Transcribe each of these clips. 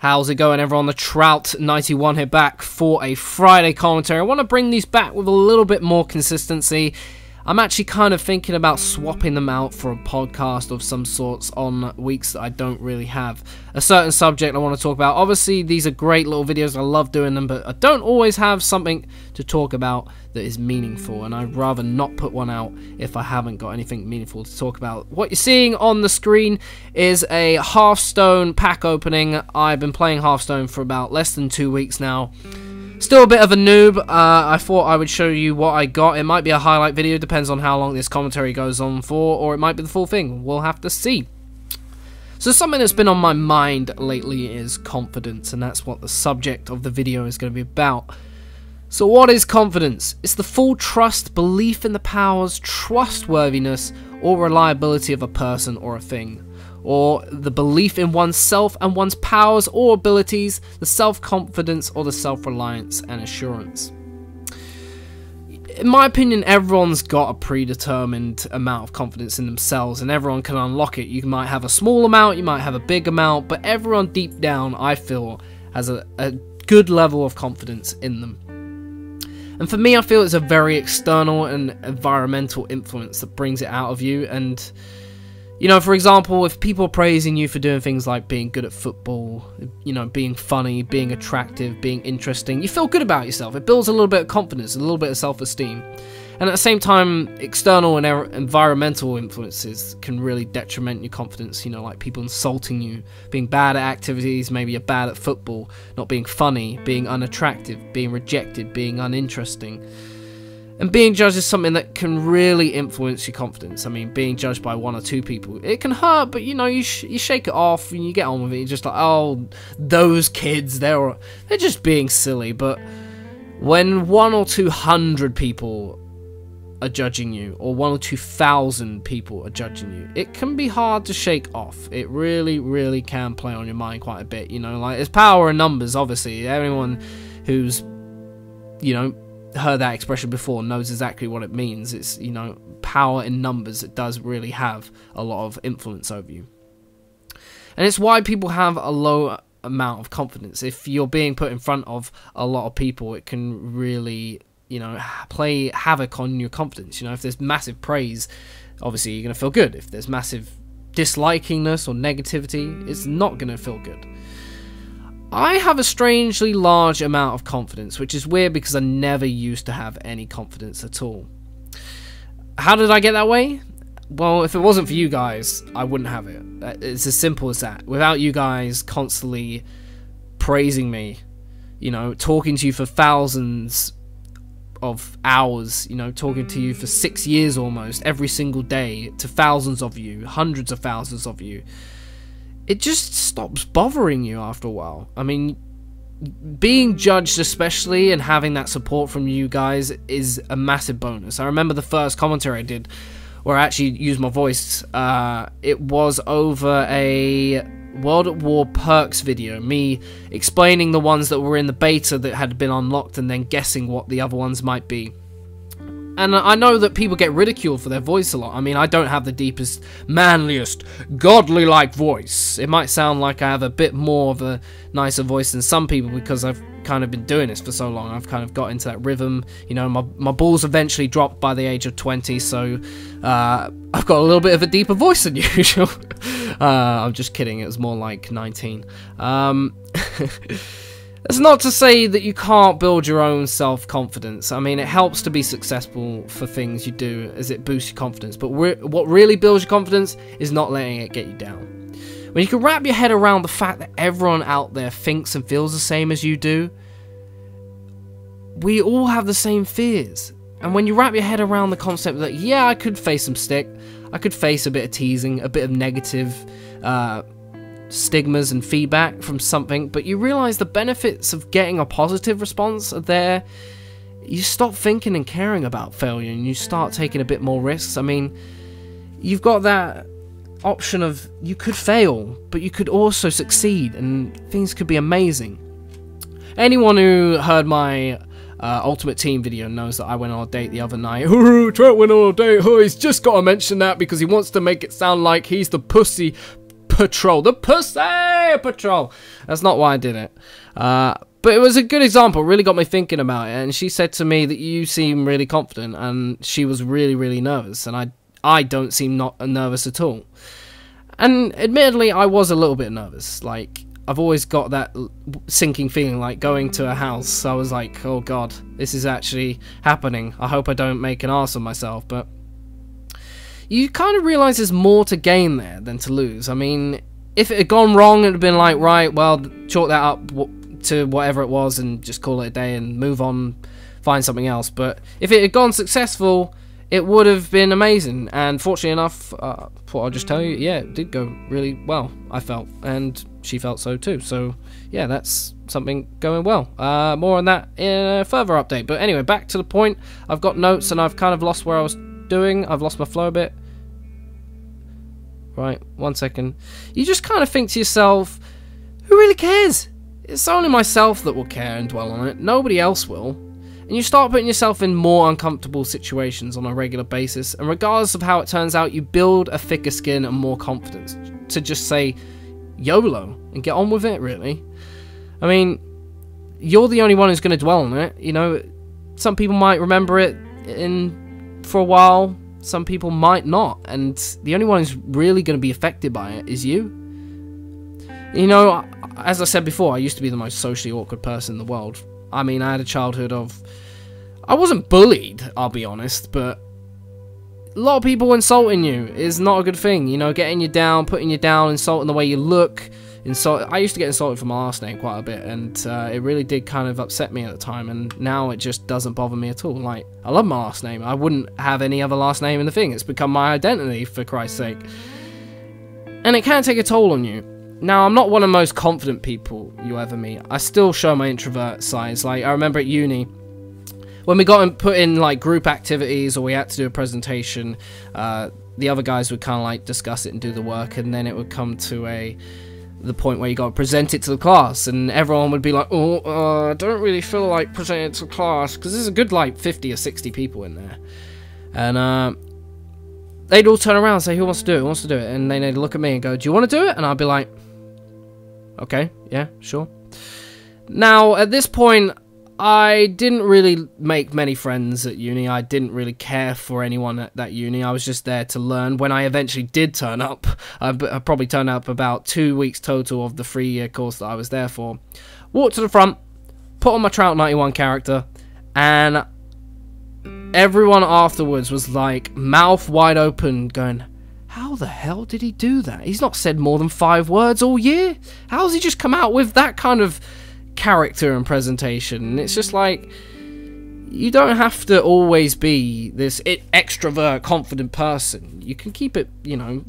How's it going, everyone? The Trout91 here, back for a Friday commentary. I want to bring these back with a little bit more consistency. I'm actually kind of thinking about swapping them out for a podcast of some sorts on weeks that I don't really have a certain subject I want to talk about. Obviously, these are great little videos. I love doing them, but I don't always have something to talk about that is meaningful, and I'd rather not put one out if I haven't got anything meaningful to talk about. What you're seeing on the screen is a Hearthstone pack opening. I've been playing Hearthstone for about less than 2 weeks now. Still a bit of a noob. I thought I would show you what I got. It might be a highlight video, depends on how long this commentary goes on for, or it might be the full thing. We'll have to see. So something that's been on my mind lately is confidence, and that's what the subject of the video is going to be about. So what is confidence? It's the full trust, belief in the powers, trustworthiness, or reliability of a person or a thing, or the belief in oneself and one's powers or abilities, the self-confidence or the self-reliance and assurance. In my opinion, everyone's got a predetermined amount of confidence in themselves, and everyone can unlock it. You might have a small amount, you might have a big amount, but everyone deep down, I feel, has a good level of confidence in them. And for me, I feel it's a very external and environmental influence that brings it out of you. And you know, for example, if people are praising you for doing things like being good at football, you know, being funny, being attractive, being interesting, you feel good about yourself. It builds a little bit of confidence, a little bit of self-esteem. And at the same time, external and environmental influences can really detriment your confidence, you know, like people insulting you, being bad at activities, maybe you're bad at football, not being funny, being unattractive, being rejected, being uninteresting. And being judged is something that can really influence your confidence. I mean, being judged by 1 or 2 people, it can hurt, but you know, you shake it off and you get on with it. You're just like, oh, those kids, they're just being silly. But when 100 or 200 people are judging you, or 1 or 2,000 people are judging you, it can be hard to shake off. It really, really can play on your mind quite a bit. You know, like, there's power in numbers, obviously. Everyone who's, you know, heard that expression before knows exactly what it means. It's, you know, power in numbers. It does really have a lot of influence over you, and it's why people have a low amount of confidence. If you're being put in front of a lot of people, it can really, you know, play havoc on your confidence. You know, if there's massive praise, obviously you're going to feel good. If there's massive dislikingness or negativity, it's not going to feel good. I have a strangely large amount of confidence, which is weird because I never used to have any confidence at all. How did I get that way? Well, if it wasn't for you guys, I wouldn't have it. It's as simple as that. Without you guys constantly praising me, you know, talking to you for thousands of hours, you know, talking to you for 6 years almost, every single day, to thousands of you, hundreds of thousands of you, it just stops bothering you after a while. I mean, being judged especially, and having that support from you guys, is a massive bonus. I remember the first commentary I did, where I actually used my voice. It was over a World at War perks video, me explaining the ones that were in the beta that had been unlocked, and then guessing what the other ones might be. And I know that people get ridiculed for their voice a lot. I mean, I don't have the deepest, manliest, godly-like voice. It might sound like I have a bit more of a nicer voice than some people because I've kind of been doing this for so long. I've kind of got into that rhythm. You know, my balls eventually dropped by the age of 20, so I've got a little bit of a deeper voice than usual. I'm just kidding. It was more like 19. It's not to say that you can't build your own self-confidence. I mean, it helps to be successful for things you do, as it boosts your confidence. But what really builds your confidence is not letting it get you down. When you can wrap your head around the fact that everyone out there thinks and feels the same as you do, we all have the same fears. And when you wrap your head around the concept that, yeah, I could face some stick, I could face a bit of teasing, a bit of negative stigmas and feedback from something, but you realize the benefits of getting a positive response are there, you stop thinking and caring about failure, and you start taking a bit more risks. I mean, you've got that option of, you could fail, but you could also succeed, and things could be amazing. Anyone who heard my Ultimate Team video knows that I went on a date the other night. Trent went on a date. He's just got to mention that because he wants to make it sound like he's the Patrol. The Pussy Patrol. That's not why I did it. But it was a good example. It really got me thinking about it. And she said to me that you seem really confident. And she was really, really nervous. And I don't seem not nervous at all. And admittedly, I was a little bit nervous. Like, I've always got that sinking feeling, like going to a house. I was like, oh god, this is actually happening. I hope I don't make an ass of myself. But you kind of realise there's more to gain there than to lose. I mean, if it had gone wrong, it would have been like, right, well, chalk that up to whatever it was and just call it a day and move on, find something else. But if it had gone successful, it would have been amazing. And fortunately enough, what I'll just tell you, yeah, it did go really well, I felt. And she felt so too. So, yeah, that's something going well. More on that in a further update. But anyway, back to the point. I've got notes and I've kind of lost where I was doing. I've lost my flow a bit. Right, 1 second. You just kind of think to yourself, who really cares? It's only myself that will care and dwell on it. Nobody else will. And you start putting yourself in more uncomfortable situations on a regular basis, and regardless of how it turns out, you build a thicker skin and more confidence to just say YOLO and get on with it, really. I mean, you're the only one who's going to dwell on it. You know, some people might remember it for a while, some people might not, and the only one who's really going to be affected by it is you. You know, as I said before, I used to be the most socially awkward person in the world. I mean, I had a childhood of... I wasn't bullied, I'll be honest, but a lot of people insulting you is not a good thing. You know, getting you down, putting you down, insulting the way you look. I used to get insulted for my last name quite a bit, and it really did kind of upset me at the time, and now it just doesn't bother me at all. Like, I love my last name. I wouldn't have any other last name in the thing. It's become my identity, for Christ's sake. And it can take a toll on you. Now, I'm not one of the most confident people you ever meet. I still show my introvert sides. Like, I remember at uni, when we got put in, like, group activities or we had to do a presentation, the other guys would kind of, like, discuss it and do the work, and then it would come to the point where you got to present it to the class, and everyone would be like, I don't really feel like presenting it to class, because there's a good, like, 50 or 60 people in there. And, they'd all turn around and say, who wants to do it? Who wants to do it? And then they'd look at me and go, do you want to do it? And I'd be like, okay, yeah, sure. Now, at this point, I didn't really make many friends at uni. I didn't really care for anyone at that uni. I was just there to learn. When I eventually did turn up, I probably turned up about 2 weeks total of the 3-year course that I was there for. Walked to the front, put on my Trout 91 character, and everyone afterwards was like, mouth wide open, going, how the hell did he do that? He's not said more than 5 words all year. How's he just come out with that kind of character and presentation? And it's just like, you don't have to always be this extrovert, confident person. You can keep it, you know,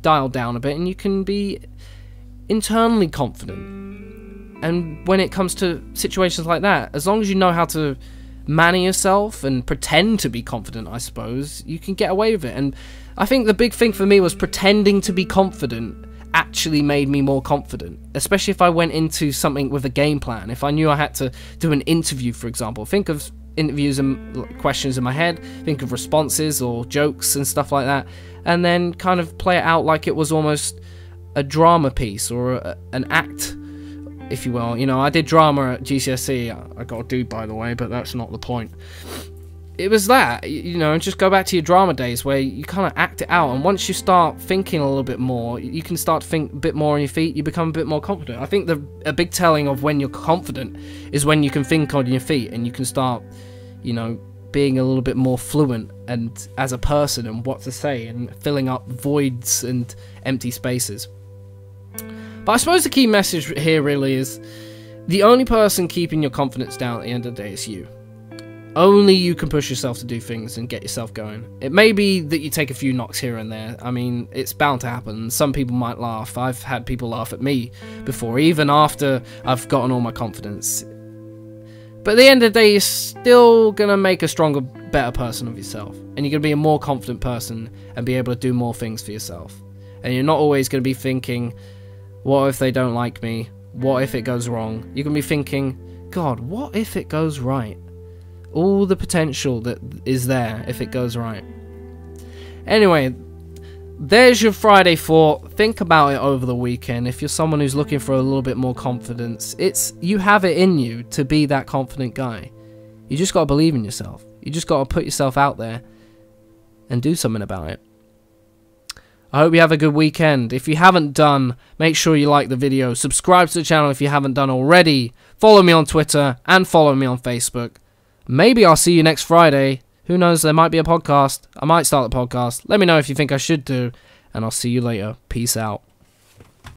dialed down a bit, and you can be internally confident. And when it comes to situations like that, as long as you know how to manner yourself and pretend to be confident, I suppose, you can get away with it. And I think the big thing for me was pretending to be confident actually made me more confident, especially if I went into something with a game plan. If I knew I had to do an interview, for example, think of interviews and questions in my head, think of responses or jokes and stuff like that, and then kind of play it out like it was almost a drama piece or an act, if you will. You know, I did drama at GCSE. I got a D, by the way, but that's not the point. It was that, you know, just go back to your drama days where you kind of act it out, and once you start thinking a little bit more, you can start to think a bit more on your feet, you become a bit more confident. I think a big telling of when you're confident is when you can think on your feet, and you can start, you know, being a little bit more fluent and as a person and what to say, and filling up voids and empty spaces. But I suppose the key message here really is the only person keeping your confidence down at the end of the day is you. Only you can push yourself to do things and get yourself going. It may be that you take a few knocks here and there. I mean, it's bound to happen. Some people might laugh. I've had people laugh at me before, even after I've gotten all my confidence. But at the end of the day, you're still going to make a stronger, better person of yourself. And you're going to be a more confident person and be able to do more things for yourself. And you're not always going to be thinking, what if they don't like me? What if it goes wrong? You're going to be thinking, God, what if it goes right? All the potential that is there if it goes right. Anyway, there's your Friday thought. Think about it over the weekend. If you're someone who's looking for a little bit more confidence, you have it in you to be that confident guy. You just got to believe in yourself. You just got to put yourself out there and do something about it. I hope you have a good weekend. If you haven't done, make sure you like the video. Subscribe to the channel if you haven't done already. Follow me on Twitter and follow me on Facebook. Maybe I'll see you next Friday. Who knows, there might be a podcast. I might start the podcast. Let me know if you think I should do. And I'll see you later. Peace out.